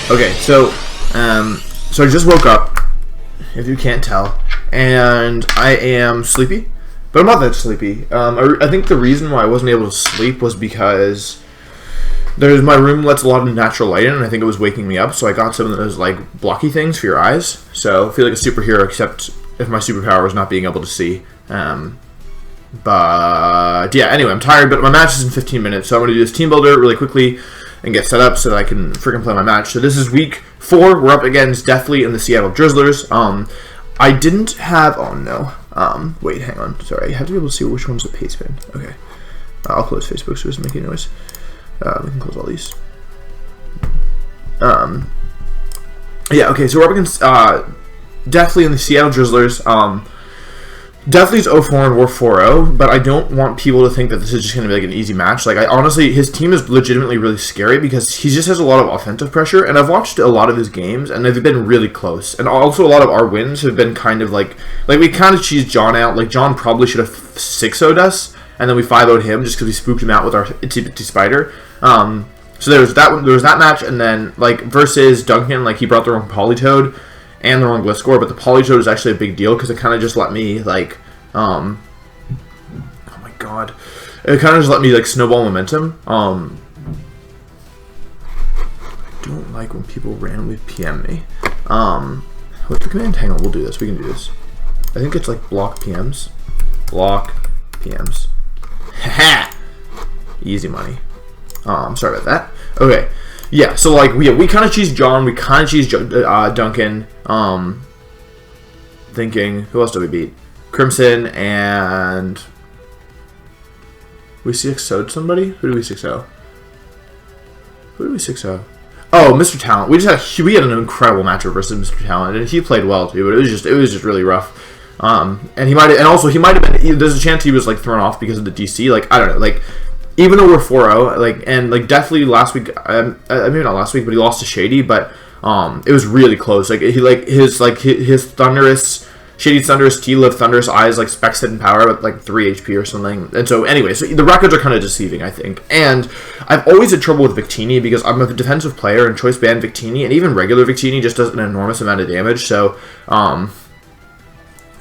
Okay, so I just woke up, if you can't tell, and I am sleepy, but I'm not that sleepy. I think the reason why I wasn't able to sleep was because my room lets a lot of natural light in, and I think it was waking me up, so I got some of those, like, blocky things for your eyes. So I feel like a superhero, except if my superpower was not being able to see. But, yeah, anyway, I'm tired, but my match is in 15 minutes, so I'm going to do this team builder really quickly and get set up so that I can freaking play my match. So this is week 4. We're up against Deathly and the Seattle Drizzlers. I didn't have... Oh, no. Wait, hang on. Sorry, I have to be able to see which one's the pace bin. Okay. I'll close Facebook so it doesn't make any noise. We can close all these. Yeah, okay, so we're up against Deathly and the Seattle Drizzlers. Deathly's 0-4 and we're 4-0, but I don't want people to think that this is just going to be like an easy match. Like, honestly, his team is legitimately really scary because he just has a lot of offensive pressure, and I've watched a lot of his games, and they've been really close. And also a lot of our wins have been kind of like we kind of cheesed John out. Like, John probably should have 6-0'd us, and then we 5-0'd him just because we spooked him out with our Itsy Spider. So there was that match, and then, like, versus Duncan, like, he brought the wrong Polytoad and the wrong Gliscor, but the Polytoad is actually a big deal because it kind of just let me, like, oh my god, it kind of just let me, like, snowball momentum. I don't like when people randomly PM me. What's the command? Hang on, we'll do this. We can do this. I think it's, like, block PMs. Block PMs. Haha! Easy money. Sorry about that. Okay. Yeah, so, like, we kind of cheesed John, we kind of cheesed Duncan, thinking, who else did we beat? Crimson, and we 6-0'd somebody? Who did we 6-0? Who did we 6-0? Oh, Mr. Talent. We had an incredible matchup versus Mr. Talent, and he played well too, but it was just really rough. And he might have been, there's a chance he was, like, thrown off because of the DC, like, I don't know, like, even though we're 4-0, like, and, like, Deathly last week, maybe not last week, but he lost to Shady, but it was really close. Like, his Thunderous, Shady's Thunderous, T-Live Thunderous Eyes, like, specs hidden power with, like, 3 HP or something. And so, anyway, so the records are kind of deceiving, I think. And I've always had trouble with Victini because I'm a defensive player, and choice band Victini, and even regular Victini just does an enormous amount of damage. So,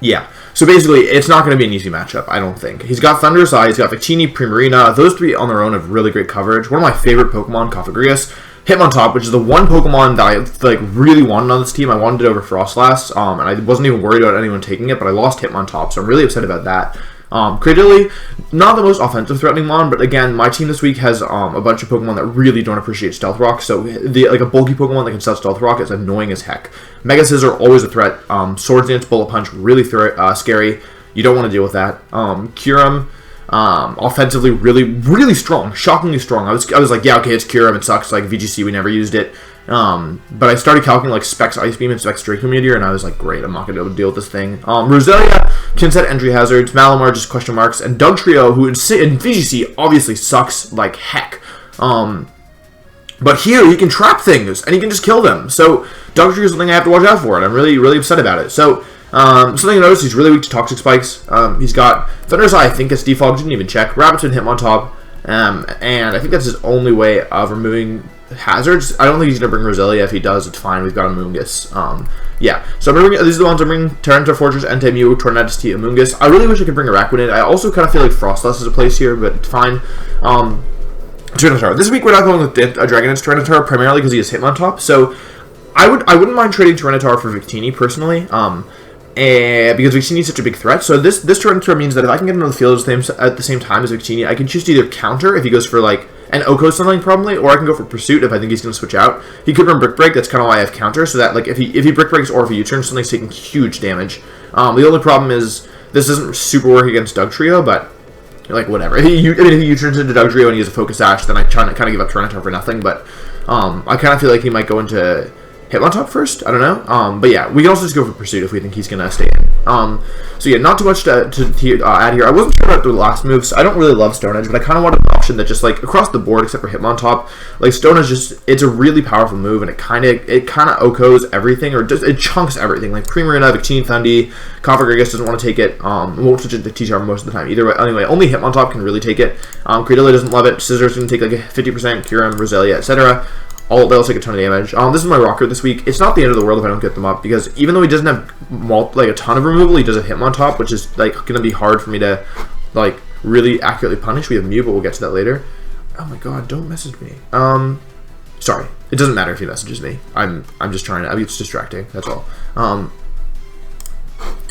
yeah. So basically, it's not going to be an easy matchup, I don't think. He's got Thunderous Eye, he's got Victini, Primarina. Those 3 on their own have really great coverage. One of my favorite Pokemon, Cofagrigus. Hitmontop, which is the one Pokemon that I, like, really wanted on this team. I wanted it over Frostlass, and I wasn't even worried about anyone taking it, but I lost Hitmontop, so I'm really upset about that. Cradily, not the most offensive threatening mon, but again, my team this week has a bunch of Pokemon that really don't appreciate Stealth Rock, so like a bulky Pokemon that can set Stealth Rock is annoying as heck. Mega Scissor, always a threat. Swords Dance, Bullet Punch, really scary. You don't want to deal with that. Kyurem, offensively really strong, shockingly strong. I was like, yeah, okay, it's Kyurem, it sucks, like VGC, we never used it. But I started calculating like Specs Ice Beam and Specs Draco Meteor, and I was like, great, I'm not going to be able to deal with this thing. Roselia can set entry hazards, Malamar just question marks, and Dugtrio, who in VGC obviously sucks like heck. But here, he can trap things, and he can just kill them. So, Dugtrio is something I have to watch out for, and I'm really upset about it. So, something to notice, he's really weak to Toxic Spikes. He's got Thunderous Eye, I think it's default, didn't even check. Rabbit's Hitmontop, and I think that's his only way of removing hazards. I don't think he's going to bring Roselia. If he does, it's fine. We've got Amoonguss. Yeah, so these are the ones I'm bringing. Tyranitar Fortress, Entei-Mew, Tornadus T, Amoonguss. I really wish I could bring Araquanid. I also kind of feel like Frostlass is a place here, but it's fine. Tyranitar. This week we're not going with Dragonite's Tyranitar, primarily because he has Hitmontop. So I wouldn't mind trading Tyranitar for Victini, personally. Because Victini is such a big threat. So this Tyranitar means that if I can get him on the field at the same time as Victini, I can choose to either counter if he goes for like an Oko something probably, or I can go for Pursuit if I think he's going to switch out. He could run Brick Break, that's kind of why I have counter, so that like if he Brick Breaks or if he U-turns, something's taking huge damage. The only problem is this doesn't super work against Dugtrio, but like whatever. If he U-turns into Dugtrio and he has a Focus Sash, then I try to kind of give up Tyranitar for nothing, but I kind of feel like he might go into Hitmontop first? I don't know. But yeah, we can also just go for Pursuit if we think he's going to stay in. So yeah, not too much to add here. I wasn't sure about the last moves. I don't really love Stone Edge, but I kind of wanted an option that just like across the board, except for Hitmontop, like Stone Edge it's a really powerful move, and it kind of Okos everything, or just it chunks everything. Like Primarina, Victini, Thundi, Cofagrigus doesn't want to take it. Won't switch it to T-Charm most of the time. Either way, anyway, only Hitmontop can really take it. Cradily doesn't love it. Scissors can take like a 50%, Kyurem, Roselia, etc. they'll take a ton of damage. This is my rocker this week. It's not the end of the world if I don't get them up, because even though he doesn't have like a ton of removal, he does have Hitmon top, which is like gonna be hard for me to like really accurately punish. We have Mew, but we'll get to that later. Oh my god, don't message me. Sorry, it doesn't matter if he messages me. I'm just trying to. I mean, it's distracting. That's all.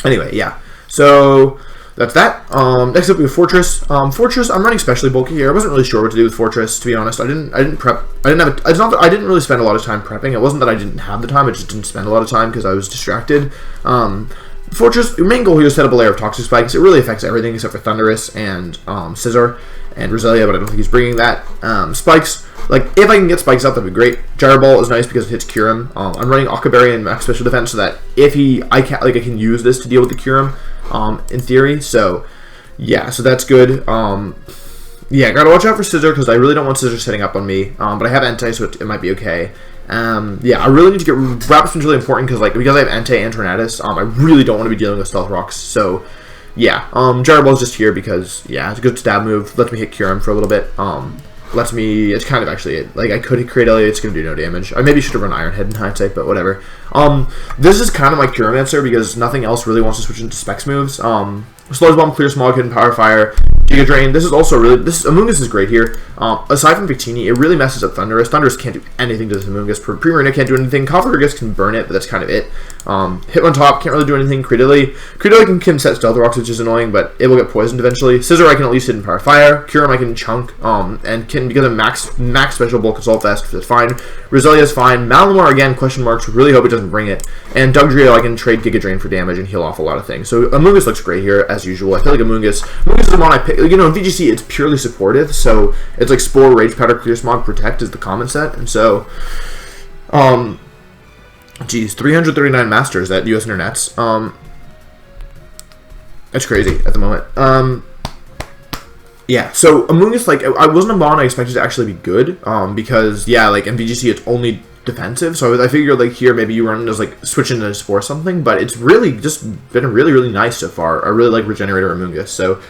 Anyway, yeah. So that's that. Next up we have Fortress. Fortress, I'm running especially bulky here. I wasn't really sure what to do with Fortress, to be honest. I didn't prep. It's not that I didn't really spend a lot of time prepping. It wasn't that I didn't have the time. I just didn't spend a lot of time because I was distracted. Fortress, your main goal here is to set up a layer of Toxic Spikes. It really affects everything except for Thundurus and Scizor and Roselia, but I don't think he's bringing that. Spikes, like, if I can get Spikes out, that'd be great. Gyro Ball is nice because it hits Kyurem. I'm running Akaberry and Max Special Defense so that if I can use this to deal with the Kyurem, in theory. So, yeah, so that's good. Yeah, gotta watch out for Scizor because I really don't want Scizor setting up on me. But I have Entei, so it might be okay. Yeah, I really need to get Rapid Spin's really important because I have Entei and Tornadus, I really don't want to be dealing with Stealth Rocks. So yeah, Gyro Ball's just here because yeah, it's a good stab move. Lets me hit Kyurem for a little bit. Lets me. It's kind of actually it. Like I could create Elliot, it's gonna do no damage. I maybe should have run Iron Head in hindsight, but whatever. This is kind of my Kyurem answer because nothing else really wants to switch into Specs moves. Sludge Bomb, Clear Smog, Hidden Power Fire, Giga Drain. This is also really Amoonguss is great here. Aside from Victini, it really messes up Thundurus. Thundurus can't do anything to this Amoonguss. Primarina can't do anything. Cofagrigus can burn it, but that's kind of it. Hitmontop can't really do anything. Credilli can set Stealth Rocks, which is annoying, but it will get poisoned eventually. Scizor I can at least Hidden Power Fire. Kyurem I can chunk, and can because of max Special Bulk Assault Vest, that's fine. Roselia is fine. Malamar again, question marks. Really hope it doesn't bring it. And Dugtrio I can trade Giga Drain for damage and heal off a lot of things. So Amoonguss looks great here as usual. I feel like Amoonguss is the one I pick. You know, in VGC it's purely supportive, so it's like Spore, Rage Powder, Clear Smog, Protect is the common set, and so, geez, 339 Masters at US Internets. That's crazy at the moment. Yeah, so Amoonguss, like, I wasn't a mon I expected to actually be good, because, yeah, like, in VGC it's only defensive, so I figured, like, here, maybe you run as, like, switch into Spore or something, but it's really just been really, really nice so far. I really like Regenerator Amoonguss, so,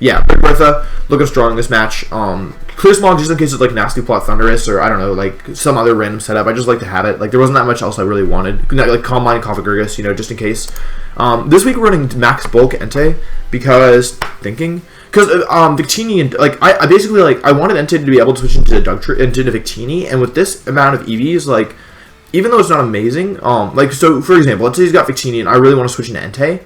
yeah, Big Bertha, looking strong in this match. Clear Smog, just in case it's, like, Nasty Plot Thundurus, or, I don't know, like, some other random setup. I just like to have it. Like, there wasn't that much else I really wanted. Like, Calm Mind, Cofagrigus, you know, just in case. This week we're running Max Bulk Entei, because Victini and like I basically like I wanted Entei to be able to switch into Victini, and with this amount of EVs, like even though it's not amazing, like so for example, let's say he's got Victini and I really want to switch into Entei,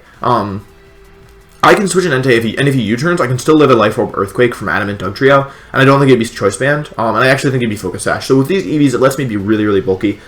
I can switch in Entei if he U-turns, I can still live a Life Orb Earthquake from Adamant Dugtrio, and I don't think it'd be Choice Band, and I actually think it'd be Focus Sash. So with these EVs, it lets me be really, really bulky,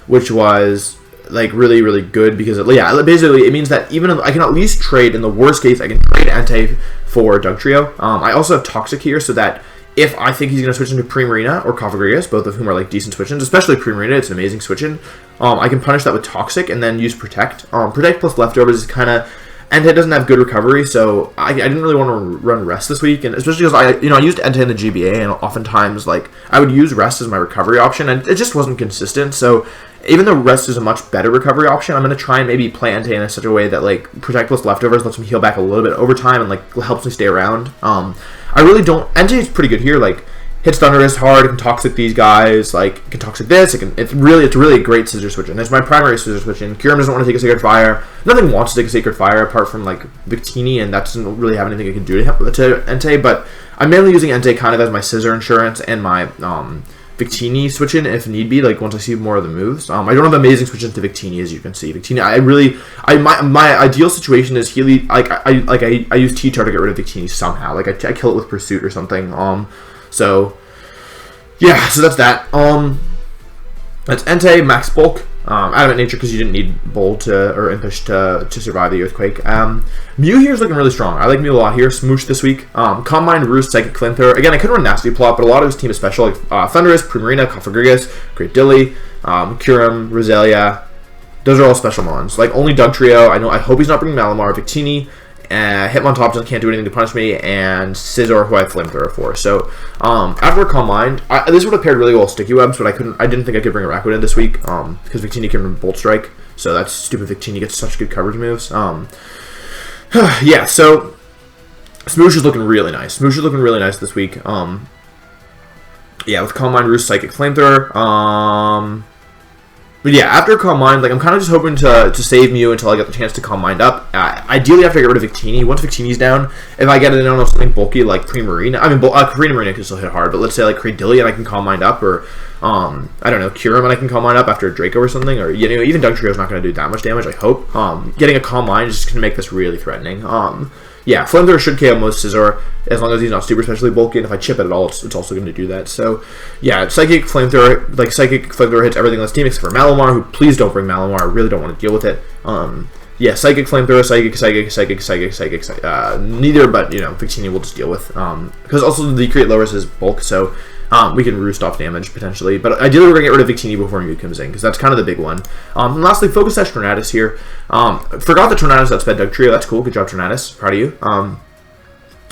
which was like really, really good because yeah, basically it means that even if I can at least trade, in the worst case, I can trade Entei for Dugtrio. I also have Toxic here so that if I think he's going to switch into Primarina or Cofagrigus, both of whom are like decent switch-ins, especially Primarina, it's an amazing switch-in, I can punish that with Toxic and then use Protect. Protect plus Leftovers is kind of, Entei doesn't have good recovery, so I didn't really want to run Rest this week, and especially because I used Entei in the GBA, and oftentimes like I would use Rest as my recovery option, and it just wasn't consistent. So even though Rest is a much better recovery option, I'm going to try and maybe play Entei in such a way that like Protect plus Leftovers lets me heal back a little bit over time and like helps me stay around. I really don't. Entei is pretty good here. Like hits Thundurus hard, it can Toxic these guys, like it can Toxic this. It's really a great Scissor switch, and it's my primary Scissor switch. And Kyurem doesn't want to take a Sacred Fire. Nothing wants to take a Sacred Fire apart from like Victini, and that doesn't really have anything it can do to Entei. But I'm mainly using Entei kind of as my Scissor insurance and my Victini switch in if need be, like once I see more of the moves. I don't have amazing switch into Victini, as you can see. Victini, my ideal situation is Healy, I use T-Char to get rid of Victini somehow. Like I kill it with Pursuit or something. So yeah, so that's that. That's Entei, Max Bulk, Adamant Nature because you didn't need Bolt or Impish to survive the Earthquake. Mew here is looking really strong. I like Mew a lot here. Smoosh this week. Calm Mind, Roost, Psychic Flamethrower. Again, I could run Nasty Plot, but a lot of his team is special, like Thundurus, Primarina, Cofagrigus, Great Dilly, Kyurem, Roselia. Those are all special mons. Like only Dugtrio. I hope he's not bringing Malamar, Victini. Hitmontop just can't do anything to punish me, and Scizor, who I have Flamethrower for. So after Calm Mind, this would have paired really well with Sticky Webs, but I didn't think I could bring a Rakuten this week because Victini can run Bolt Strike. So that's stupid. Victini gets such good coverage moves. Yeah. So Smoosh is looking really nice. Smoosh is looking really nice this week. Yeah, with Calm Mind, Roost, Psychic, Flamethrower. But yeah, after Calm Mind, like I'm kind of just hoping to save Mew until I get the chance to Calm Mind up. Ideally, after I get rid of Victini, once Victini's down, if I get it in on something bulky like Primarina, I mean, Karina Marina can still hit hard, but let's say like Cradilly and I can Calm Mind up, or I don't know, Kyurem and I can Calm Mind up after a Draco or something, or even Dugtrio's not going to do that much damage, I hope. Getting a Calm Mind is just going to make this really threatening. Yeah, Flamethrower should KO most Scizor, as long as he's not super specially bulky, and if I chip it at all, it's also going to do that. So, yeah, Psychic Flamethrower hits everything on this team except for Malamar, who please don't bring Malamar, I really don't want to deal with it. Yeah, Psychic Flamethrower, Psychic, neither, but, Victini will just deal with, because also the Decreate lowers his bulk, so we can Roost off damage, potentially, but ideally we're going to get rid of Victini before Mew comes in, because that's kind of the big one. And lastly, Focus Sash Tornadus here. Forgot the Tornadus that sped Dugtrio, that's cool, good job Tornadus, proud of you.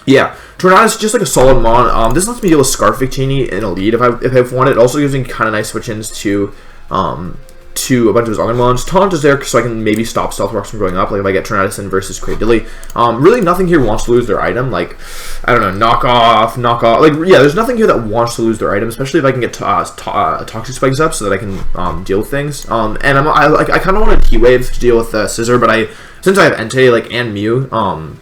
Yeah, Tornadus just like a solid mon. This lets me deal with Scarf Victini in a lead if I want it. It also gives me kind of nice switch-ins to a bunch of his other mons. Taunt is there so I can maybe stop Stealth Rocks from going up, like if I get Tornadus in versus Cradilly. Really nothing here wants to lose their item, like, I don't know, knock off, like, yeah, there's nothing here that wants to lose their item, especially if I can get Toxic Spikes up so that I can deal with things. And I kind of wanted T-Wave to deal with Scizor, but since I have Entei, like, and Mew, and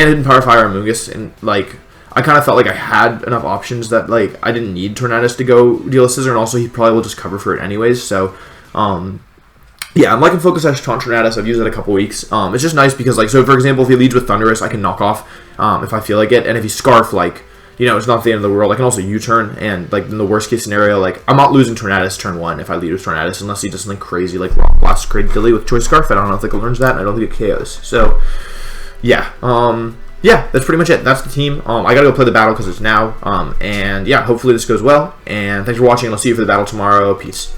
Hidden Power Fire Amoonguss, and, like, I kind of felt like I had enough options that, like, I didn't need Tornadus to go deal with Scizor, and also he probably will just cover for it anyways, so yeah, I'm liking Focus Sash Taunt Tornadus. I've used it a couple weeks. It's just nice because, like, so for example, if he leads with Thundurus, I can knock off if I feel like it, and if he Scarf, like, it's not the end of the world. I can also U-turn, and, like, in the worst case scenario, like, I'm not losing Tornadus turn 1 if I lead with Tornadus, unless he does something crazy like Rock Blast Cradilly with Choice Scarf. I don't think it learns that, and I don't think it KOs. So, yeah, yeah, that's pretty much it. That's the team. I gotta go play the battle because it's now, and yeah, hopefully this goes well, and thanks for watching, and I'll see you for the battle tomorrow. Peace.